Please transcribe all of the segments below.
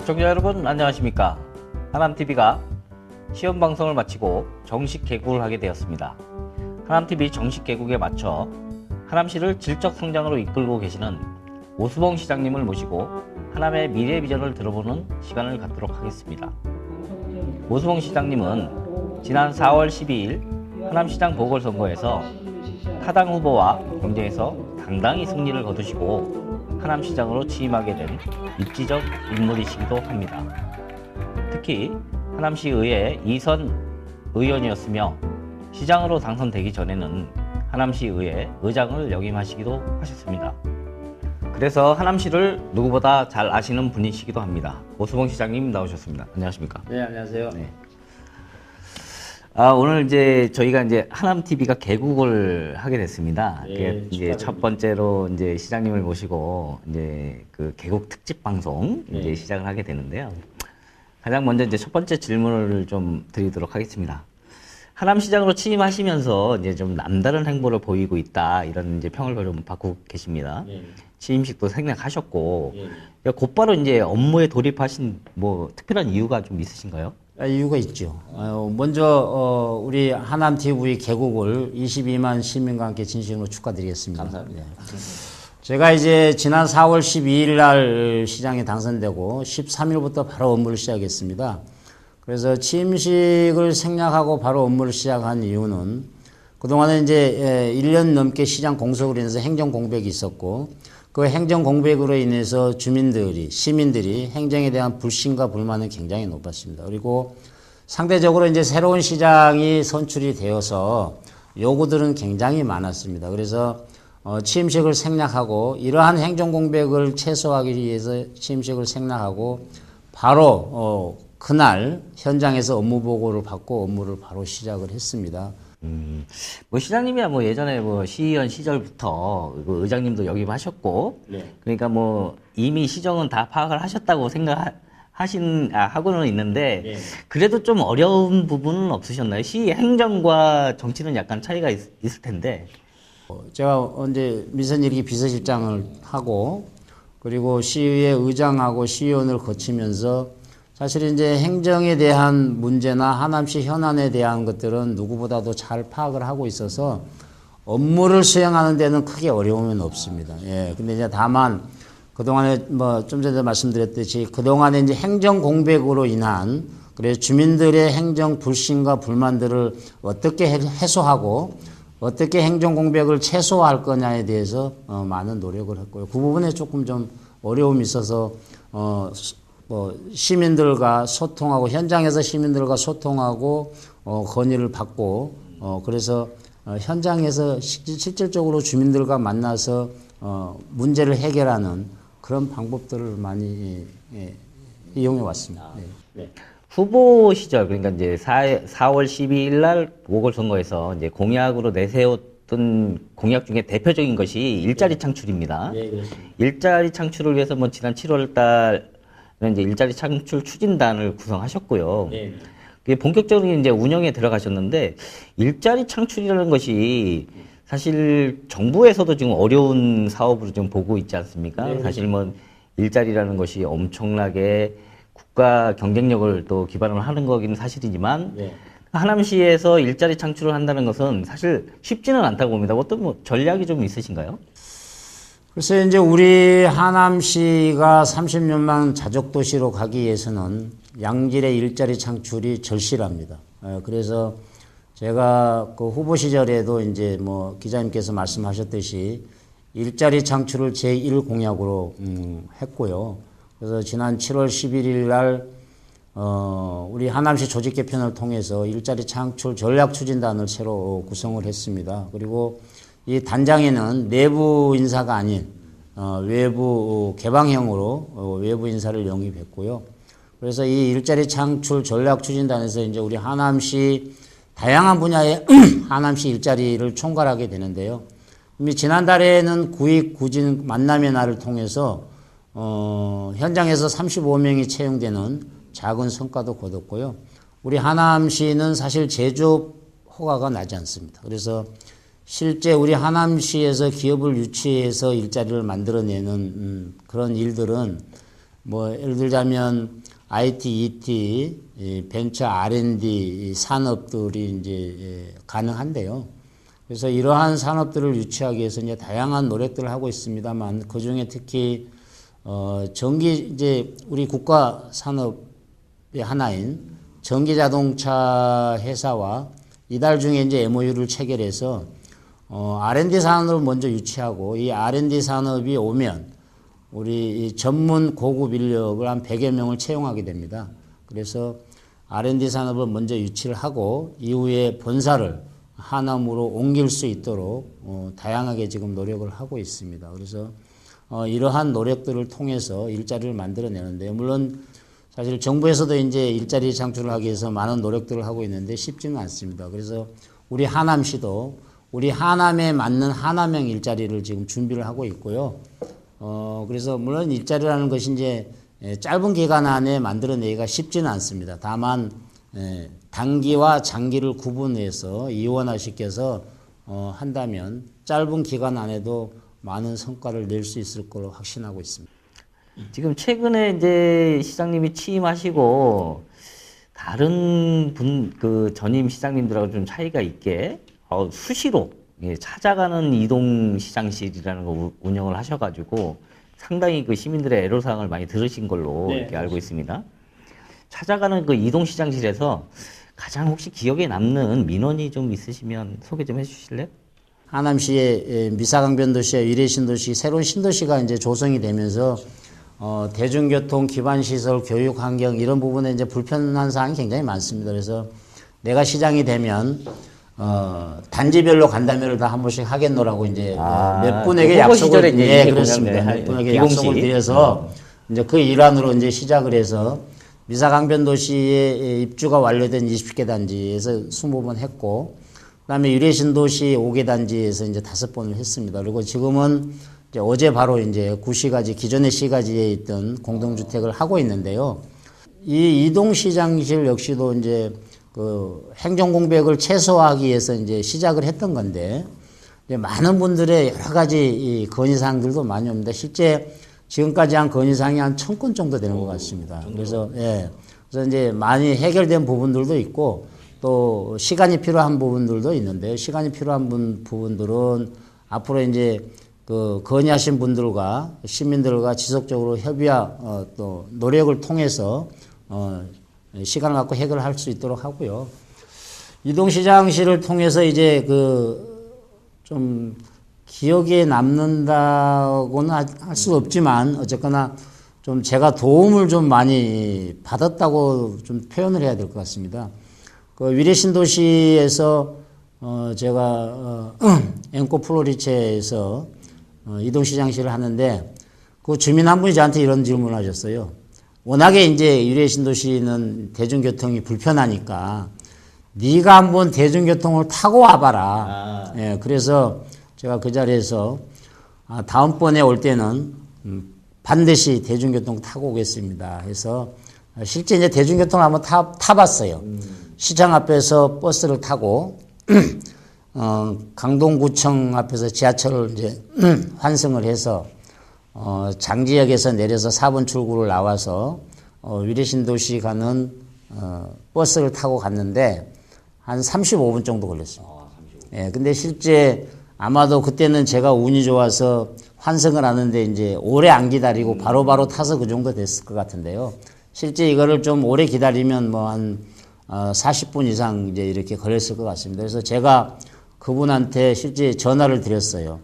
시청자 여러분 안녕하십니까. 하남TV가 시험방송을 마치고 정식 개국을 하게 되었습니다. 하남TV 정식 개국에 맞춰 하남시를 질적 성장으로 이끌고 계시는 오수봉 시장님을 모시고 하남의 미래 비전을 들어보는 시간을 갖도록 하겠습니다. 오수봉 시장님은 지난 4월 12일 하남시장 보궐선거에서 타당 후보와 경쟁에서 당당히 승리를 거두시고 하남시장으로 취임하게 된 입지적 인물이시기도 합니다. 특히 하남시의회 2선 의원이었으며 시장으로 당선되기 전에는 하남시의회 의장을 역임하시기도 하셨습니다. 그래서 하남시를 누구보다 잘 아시는 분이시기도 합니다. 오수봉 시장님 나오셨습니다. 안녕하십니까? 네, 안녕하세요. 네. 오늘 이제 저희가 이제 하남TV가 개국을 하게 됐습니다. 네, 이제 첫 번째로 이제 시장님을 모시고 이제 그 개국 특집 방송 이제 시작을 하게 되는데요. 가장 먼저 이제 첫 번째 질문을 좀 드리도록 하겠습니다. 하남시장으로 취임하시면서 이제 좀 남다른 행보를 보이고 있다 이런 이제 평을 좀 받고 계십니다. 취임식도 생략하셨고 곧바로 이제 업무에 돌입하신 뭐 특별한 이유가 좀 있으신가요? 이유가 있죠. 먼저 우리 하남TV 개국을 22만 시민과 함께 진심으로 축하드리겠습니다. 감사합니다. 제가 이제 지난 4월 12일 날 시장에 당선되고 13일부터 바로 업무를 시작했습니다. 그래서 취임식을 생략하고 바로 업무를 시작한 이유는 그동안에 이제 1년 넘게 시장 공석으로 인해서 행정 공백이 있었고 그 행정 공백으로 인해서 시민들이 행정에 대한 불신과 불만은 굉장히 높았습니다. 그리고 상대적으로 이제 새로운 시장이 선출이 되어서 요구들은 굉장히 많았습니다. 그래서 취임식을 생략하고 이러한 행정 공백을 최소화하기 위해서 취임식을 생략하고 바로 그날 현장에서 업무 보고를 받고 업무를 바로 시작을 했습니다. 뭐 시장님이야 뭐 예전에 뭐 시의원 시절부터 그 의장님도 역임하셨고, 그러니까 뭐 이미 시정은 다 파악을 하셨다고 하고는 있는데, 그래도 좀 어려운 부분은 없으셨나요? 시 행정과 정치는 약간 차이가 있을 텐데. 제가 언제 민선일기 비서실장을 하고 그리고 시의회 의장하고 시의원을 거치면서 사실 이제 행정에 대한 문제나 하남시 현안에 대한 것들은 누구보다도 잘 파악을 하고 있어서 업무를 수행하는 데는 크게 어려움은 없습니다. 근데 이제 다만 그동안에 뭐 좀 전에 말씀드렸듯이 그동안에 이제 행정 공백으로 인한 그래서 주민들의 행정 불신과 불만들을 어떻게 해소하고 어떻게 행정 공백을 최소화할 거냐에 대해서 많은 노력을 했고요. 그 부분에 조금 좀 어려움이 있어서 시민들과 소통하고 현장에서 시민들과 소통하고 건의를 받고 그래서 현장에서 실질적으로 주민들과 만나서 문제를 해결하는 그런 방법들을 많이 이용해 왔습니다. 후보 시절 그러니까 이제 4월 12일 날 보궐선거에서 이제 공약으로 내세웠던 공약 중에 대표적인 것이 일자리 창출입니다. 일자리 창출을 위해서 뭐 지난 7월 달 이제 일자리 창출 추진단을 구성하셨고요. 그게 본격적으로 이제 운영에 들어가셨는데 일자리 창출이라는 것이 사실 정부에서도 지금 어려운 사업으로 좀 보고 있지 않습니까? 사실 뭐 일자리라는 것이 엄청나게 국가 경쟁력을 또 기반으로 하는 거긴 사실이지만 하남시에서 일자리 창출을 한다는 것은 사실 쉽지는 않다고 봅니다. 어떤 뭐 전략이 좀 있으신가요? 글쎄 이제 우리 하남시가 30년만 자족도시로 가기 위해서는 양질의 일자리 창출이 절실합니다. 그래서 제가 그 후보 시절에도 이제 뭐 기자님께서 말씀하셨듯이 일자리 창출을 제1 공약으로 했고요. 그래서 지난 7월 11일 날 우리 하남시 조직 개편을 통해서 일자리 창출 전략 추진단을 새로 구성을 했습니다. 그리고 이 단장에는 내부 인사가 아닌 외부 개방형으로 외부 인사를 영입했고요. 그래서 이 일자리 창출 전략 추진단에서 이제 우리 하남시 다양한 분야의 하남시 일자리를 총괄하게 되는데요. 이미 지난달에는 구익 구진 만남의 날을 통해서 현장에서 35명이 채용되는 작은 성과도 거뒀고요. 우리 하남시는 사실 제조업 허가가 나지 않습니다. 그래서 실제 우리 하남시에서 기업을 유치해서 일자리를 만들어내는 그런 일들은 뭐 예를 들자면 IT, ET, 벤처 R&D 산업들이 이제 가능한데요. 그래서 이러한 산업들을 유치하기 위해서 이제 다양한 노력들을 하고 있습니다만 그 중에 특히 전기 이제 우리 국가 산업의 하나인 전기 자동차 회사와 이달 중에 이제 MOU를 체결해서 R&D 산업을 먼저 유치하고 이 R&D 산업이 오면 우리 이 전문 고급 인력을 한 100여 명을 채용하게 됩니다. 그래서 R&D 산업을 먼저 유치를 하고 이후에 본사를 하남으로 옮길 수 있도록 다양하게 지금 노력을 하고 있습니다. 그래서 이러한 노력들을 통해서 일자리를 만들어내는데 물론 사실 정부에서도 이제 일자리 창출을 하기 위해서 많은 노력들을 하고 있는데 쉽지는 않습니다. 그래서 우리 하남시도 우리 하남에 맞는 하남형 일자리를 지금 준비를 하고 있고요. 그래서 물론 일자리라는 것이 이제 짧은 기간 안에 만들어내기가 쉽지는 않습니다. 다만 단기와 장기를 구분해서 이원화시켜서 한다면 짧은 기간 안에도 많은 성과를 낼 수 있을 걸로 확신하고 있습니다. 지금 최근에 이제 시장님이 취임하시고 다른 그 전임 시장님들하고 좀 차이가 있게 수시로 찾아가는 이동시장실이라는 거 운영을 하셔가지고 상당히 그 시민들의 애로사항을 많이 들으신 걸로 네, 이렇게 알고 있습니다. 찾아가는 그 이동시장실에서 가장 혹시 기억에 남는 민원이 좀 있으시면 소개 좀 해주실래요? 하남시의 미사강변도시와 위례신도시 새로운 신도시가 이제 조성이 되면서 대중교통 기반시설 교육 환경 이런 부분에 이제 불편한 사항이 굉장히 많습니다. 그래서 내가 시장이 되면 단지별로 간담회를 다 한 번씩 하겠노라고 이제 몇 분에게 약속을 그렇습니다. 몇 분에게 약속을 드려서 이제 그 일환으로 이제 시작을 해서 미사강변도시에 입주가 완료된 20개 단지에서 20번 했고 그다음에 위례신도시 5개 단지에서 이제 5번을 했습니다. 그리고 지금은 이제 어제 바로 이제 구시가지 기존의 시가지에 있던 공동주택을 하고 있는데요. 이 이동시장실 역시도 이제 그 행정공백을 최소화하기 위해서 이제 시작을 했던 건데 이제 많은 분들의 여러 가지 이 건의사항들도 많이 옵니다. 실제 지금까지 한 건의사항이 한 1000건 정도 되는 것 같습니다. 그래서 그래서 이제 많이 해결된 부분들도 있고 또 시간이 필요한 부분들도 있는데 시간이 필요한 부분들은 앞으로 이제 그 건의하신 분들과 시민들과 지속적으로 협의와 또 노력을 통해서 시간을 갖고 해결할 수 있도록 하고요. 이동시장실을 통해서 이제 그 좀 기억에 남는다고는 할 수 없지만 어쨌거나 좀 제가 도움을 좀 많이 받았다고 좀 표현을 해야 될 것 같습니다. 그 위례신도시에서 제가 앵코 플로리체에서 이동시장실을 하는데 그 주민 한 분이 저한테 이런 질문을 하셨어요. 워낙에 이제 위례신도시는 대중교통이 불편하니까 네가 한번 대중교통을 타고 와봐라. 예, 그래서 제가 그 자리에서 다음번에 올 때는 반드시 대중교통 타고 오겠습니다. 해서 실제 이제 대중교통을 한번 타봤어요. 시장 앞에서 버스를 타고 강동구청 앞에서 지하철을 이제 환승을 해서 장지역에서 내려서 4번 출구를 나와서 위례신도시 가는 버스를 타고 갔는데 한 35분 정도 걸렸습니다. 예, 근데 실제 아마도 그때는 제가 운이 좋아서 환승을 하는데 이제 오래 안 기다리고 바로바로 타서 그 정도 됐을 것 같은데요. 실제 이거를 좀 오래 기다리면 뭐 한 40분 이상 이제 이렇게 걸렸을 것 같습니다. 그래서 제가 그분한테 실제 전화를 드렸어요.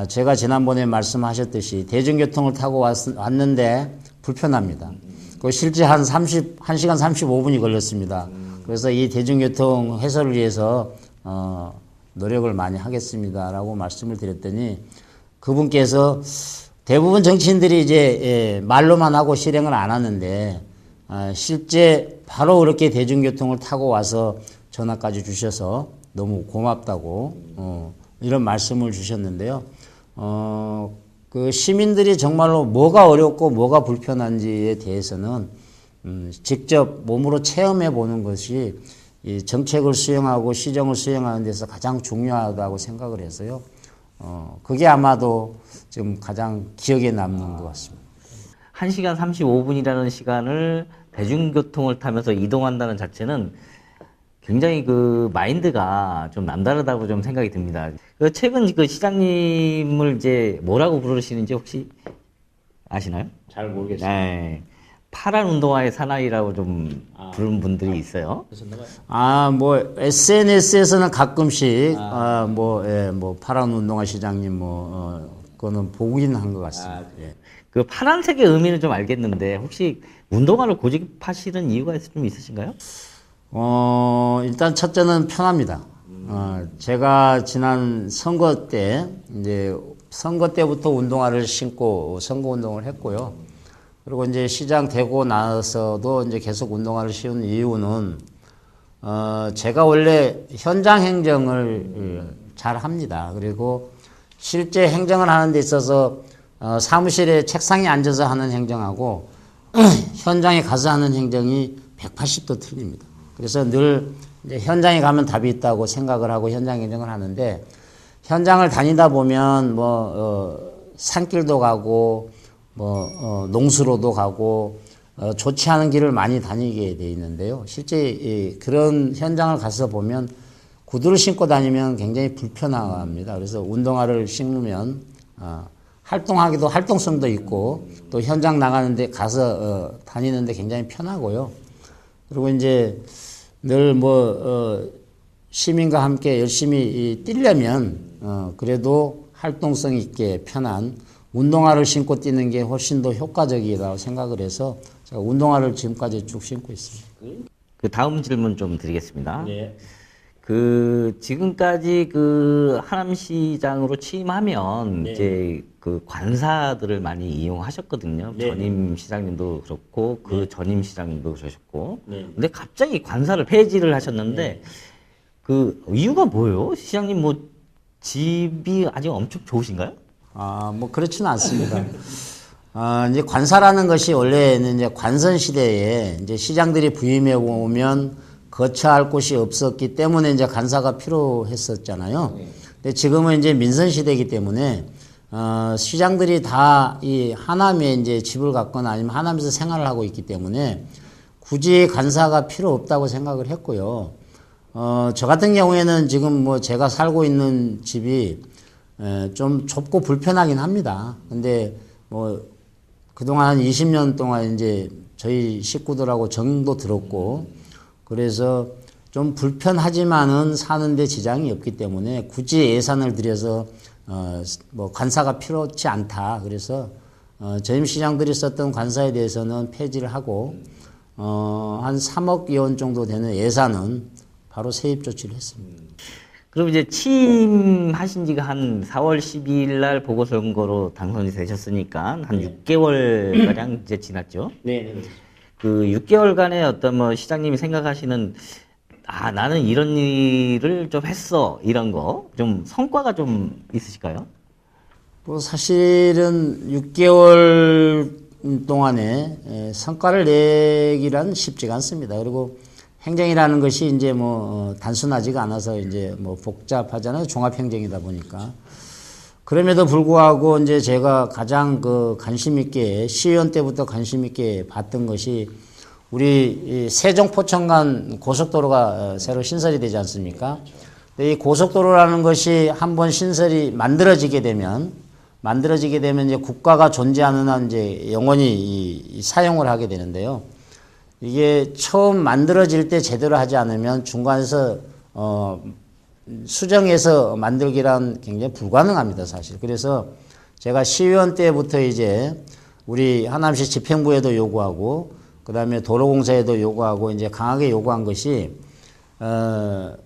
제가 지난번에 말씀하셨듯이 대중교통을 타고 왔는데 불편합니다. 그 실제 한 1시간 35분이 걸렸습니다. 그래서 이 대중교통 해소를 위해서 노력을 많이 하겠습니다라고 말씀을 드렸더니 그분께서 대부분 정치인들이 이제 말로만 하고 실행을 안 하는데 실제 바로 그렇게 대중교통을 타고 와서 전화까지 주셔서 너무 고맙다고 이런 말씀을 주셨는데요. 그 시민들이 정말로 뭐가 어렵고 뭐가 불편한지에 대해서는 직접 몸으로 체험해 보는 것이 이 정책을 수행하고 시정을 수행하는 데서 가장 중요하다고 생각을 해서요. 그게 아마도 지금 가장 기억에 남는 것 같습니다. 1시간 35분이라는 시간을 대중교통을 타면서 이동한다는 자체는 굉장히 그 마인드가 좀 남다르다고 좀 생각이 듭니다. 그 최근 그 시장님을 이제 뭐라고 부르시는지 혹시 아시나요? 잘 모르겠어요. 네. 파란 운동화의 사나이라고 좀 부르는 분들이 있어요. 뭐 SNS에서는 가끔씩 뭐 파란 운동화 시장님 그거는 보긴 한 것 같습니다. 예. 그 파란색의 의미는 좀 알겠는데 혹시 운동화를 고집하시는 이유가 좀 있으신가요? 일단 첫째는 편합니다. 제가 지난 선거 때 이제 선거 때부터 운동화를 신고 선거 운동을 했고요. 그리고 이제 시장 되고 나서도 이제 계속 운동화를 신은 이유는 제가 원래 현장 행정을 잘 합니다. 그리고 실제 행정을 하는 데 있어서 사무실에 책상에 앉아서 하는 행정하고 현장에 가서 하는 행정이 180도 틀립니다. 그래서 늘 이제 현장에 가면 답이 있다고 생각을 하고 현장 행정을 하는데 현장을 다니다 보면 산길도 가고 농수로도 가고 좋지 않은 길을 많이 다니게 돼 있는데요. 실제 그런 현장을 가서 보면 구두를 신고 다니면 굉장히 불편합니다. 그래서 운동화를 신으면 활동하기도 활동성도 있고 또 현장 나가는데 가서 다니는데 굉장히 편하고요. 그리고 이제 늘 시민과 함께 열심히 뛰려면 그래도 활동성 있게 편한 운동화를 신고 뛰는 게 훨씬 더 효과적이라고 생각을 해서 제가 운동화를 지금까지 쭉 신고 있습니다. 그 다음 질문 좀 드리겠습니다. 네. 그 지금까지 그 하남시장으로 취임하면 이제 그 관사들을 많이 이용하셨거든요. 전임 시장님도 그렇고 그 전임 시장님도 그러셨고. 근데 갑자기 관사를 폐지를 하셨는데 그 이유가 뭐예요? 시장님 뭐 집이 아직 엄청 좋으신가요? 뭐 그렇지는 않습니다. 이제 관사라는 것이 원래는 이제 관선 시대에 이제 시장들이 부임해 오면 거처할 곳이 없었기 때문에 이제 관사가 필요했었잖아요. 근데 지금은 이제 민선 시대이기 때문에 시장들이 다 이 하남에 이제 집을 갖거나 아니면 하남에서 생활을 하고 있기 때문에 굳이 관사가 필요 없다고 생각을 했고요. 저 같은 경우에는 지금 뭐 제가 살고 있는 집이 좀 좁고 불편하긴 합니다. 근데 뭐 그동안 한 20년 동안 이제 저희 식구들하고 정도 들었고 그래서 좀 불편하지만은 사는데 지장이 없기 때문에 굳이 예산을 들여서 뭐 관사가 필요치 않다. 그래서 전임 시장들이 썼던 관사에 대해서는 폐지를 하고 한 3억 원 정도 되는 예산은 바로 세입 조치를 했습니다. 그럼 이제 취임하신 지가 한 4월 12일 날 보궐선거로 당선이 되셨으니까 한 6개월 가량 이제 지났죠. 네. 그 6개월간의 어떤 뭐 시장님이 생각하시는 나는 이런 일을 좀 했어 이런 거 좀 성과가 좀 있으실까요? 뭐 사실은 6개월 동안에 성과를 내기란 쉽지가 않습니다. 그리고 행정이라는 것이 이제 뭐 단순하지가 않아서 이제 뭐 복잡하잖아요. 종합행정이다 보니까. 그럼에도 불구하고 이제 제가 가장 그 관심 있게 시의원 때부터 관심 있게 봤던 것이 우리 세종 포천간 고속도로가 새로 신설이 되지 않습니까? 근데 이 고속도로라는 것이 한번 신설이 만들어지게 되면 이제 국가가 존재하는 한 이제 영원히 사용을 하게 되는데요. 이게 처음 만들어질 때 제대로 하지 않으면 중간에서 수정해서 만들기란 굉장히 불가능합니다, 사실. 그래서 제가 시의원 때부터 이제 우리 하남시 집행부에도 요구하고 그다음에 도로공사에도 요구하고 이제 강하게 요구한 것이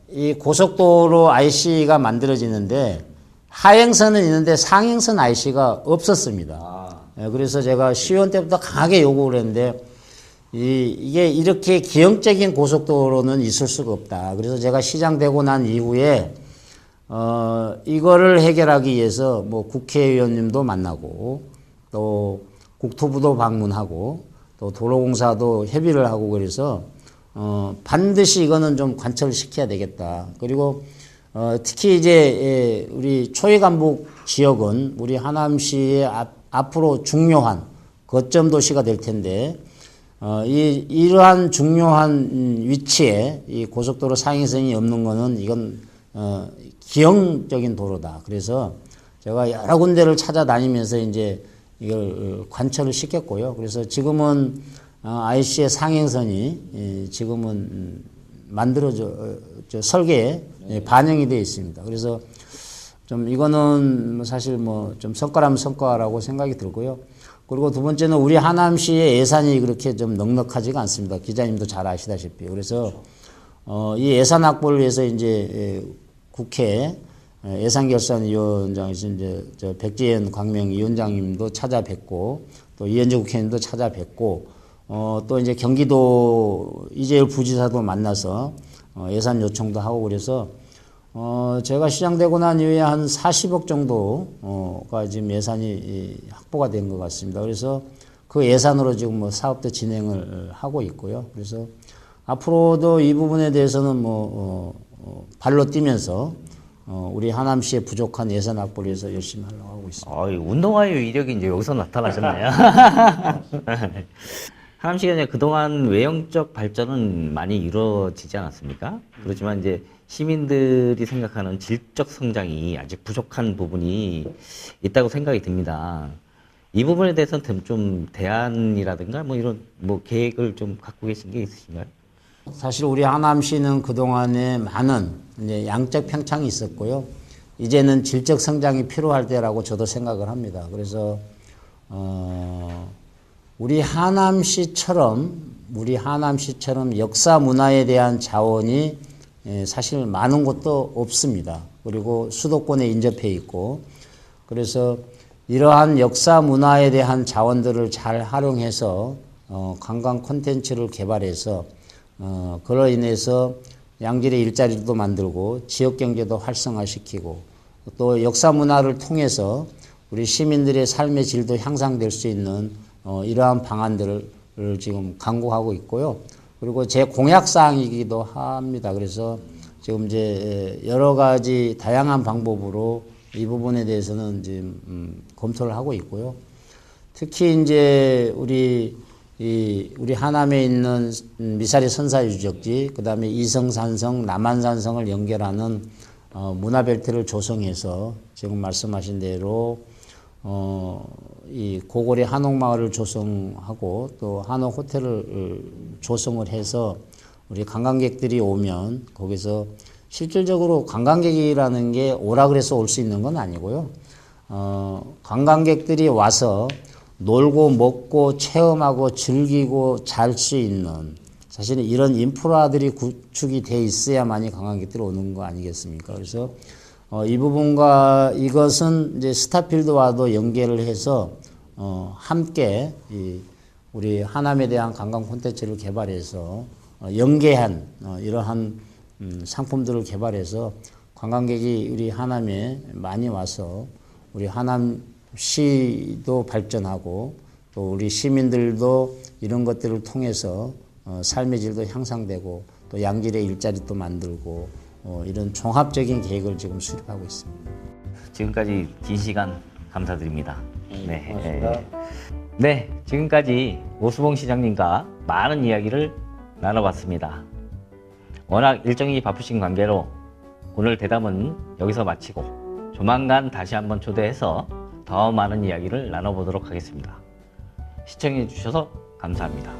이 고속도로 IC가 만들어지는데 하행선은 있는데 상행선 IC가 없었습니다. 그래서 제가 시의원 때부터 강하게 요구를 했는데 이게 이렇게 기형적인 고속도로는 있을 수가 없다. 그래서 제가 시장 되고 난 이후에 이거를 해결하기 위해서 뭐 국회의원님도 만나고 또 국토부도 방문하고 또 도로공사도 협의를 하고 그래서 반드시 이거는 좀 관철을 시켜야 되겠다. 그리고 특히 이제 우리 초이간북 지역은 우리 하남시의 앞으로 중요한 거점 도시가 될 텐데 이러한 중요한 위치에 이 고속도로 상행선이 없는 거는 이건 기형적인 도로다. 그래서 제가 여러 군데를 찾아다니면서 이제 이걸 관철을 시켰고요. 그래서 지금은 IC의 상행선이 지금은 설계에 반영이 되어 있습니다. 그래서 좀 이거는 사실 뭐 좀 성과라면 성과라고 생각이 들고요. 그리고 두 번째는 우리 하남시의 예산이 그렇게 좀 넉넉하지가 않습니다. 기자님도 잘 아시다시피. 그래서 이 예산 확보를 위해서 이제 국회 예산결산위원장이신 이제 저 백지현 광명위원장님도 찾아뵙고 또 이현주 국회의원도 찾아뵙고 또 이제 경기도 이재율 부지사도 만나서 예산 요청도 하고 그래서 제가 시장되고 난 이후에 한 40억 정도가 지금 예산이 확보가 된 것 같습니다. 그래서 그 예산으로 지금 뭐 사업도 진행을 하고 있고요. 그래서 앞으로도 이 부분에 대해서는 발로 뛰면서 우리 하남시의 부족한 예산 확보를 위해서 열심히 하려고 하고 있습니다. 운동화의 이력이 이제 여기서 나타나셨나요? 하남시가 이제 그동안 외형적 발전은 많이 이루어지지 않았습니까? 그렇지만 이제 시민들이 생각하는 질적 성장이 아직 부족한 부분이 있다고 생각이 듭니다. 이 부분에 대해서는 좀 대안이라든가 뭐 이런 뭐 계획을 좀 갖고 계신 게 있으신가요? 사실 우리 하남시는 그동안에 많은 이제 양적 평창이 있었고요. 이제는 질적 성장이 필요할 때라고 저도 생각을 합니다. 그래서 우리 하남시처럼 역사 문화에 대한 자원이 사실 많은 곳도 없습니다. 그리고 수도권에 인접해 있고 그래서 이러한 역사 문화에 대한 자원들을 잘 활용해서 관광 콘텐츠를 개발해서 그로 인해서 양질의 일자리도 만들고 지역 경제도 활성화시키고 또 역사 문화를 통해서 우리 시민들의 삶의 질도 향상될 수 있는 이러한 방안들을 지금 강구하고 있고요. 그리고 제 공약 사항이기도 합니다. 그래서 지금 이제 여러 가지 다양한 방법으로 이 부분에 대해서는 지금 검토를 하고 있고요. 특히 이제 우리 하남에 있는 미사리 선사유적지, 그 다음에 이성산성, 남한산성을 연결하는 문화벨트를 조성해서 지금 말씀하신 대로 이 고골의 한옥마을을 조성하고 또 한옥호텔을 조성을 해서 우리 관광객들이 오면 거기서 실질적으로 관광객이라는 게 오라 그래서 올 수 있는 건 아니고요. 관광객들이 와서 놀고 먹고 체험하고 즐기고 잘 수 있는 사실은 이런 인프라들이 구축이 돼 있어야만이 관광객들이 오는 거 아니겠습니까? 그래서 이 부분과 이것은 이제 스타필드와도 연계를 해서 함께 우리 하남에 대한 관광 콘텐츠를 개발해서 연계한 이러한 상품들을 개발해서 관광객이 우리 하남에 많이 와서 우리 하남시도 발전하고 또 우리 시민들도 이런 것들을 통해서 삶의 질도 향상되고 또 양질의 일자리도 만들고 이런 종합적인 계획을 지금 수립하고 있습니다. 지금까지 긴 시간 감사드립니다. 고맙습니다. 네, 지금까지 오수봉 시장님과 많은 이야기를 나눠봤습니다. 워낙 일정이 바쁘신 관계로 오늘 대담은 여기서 마치고 조만간 다시 한번 초대해서 더 많은 이야기를 나눠보도록 하겠습니다. 시청해 주셔서 감사합니다.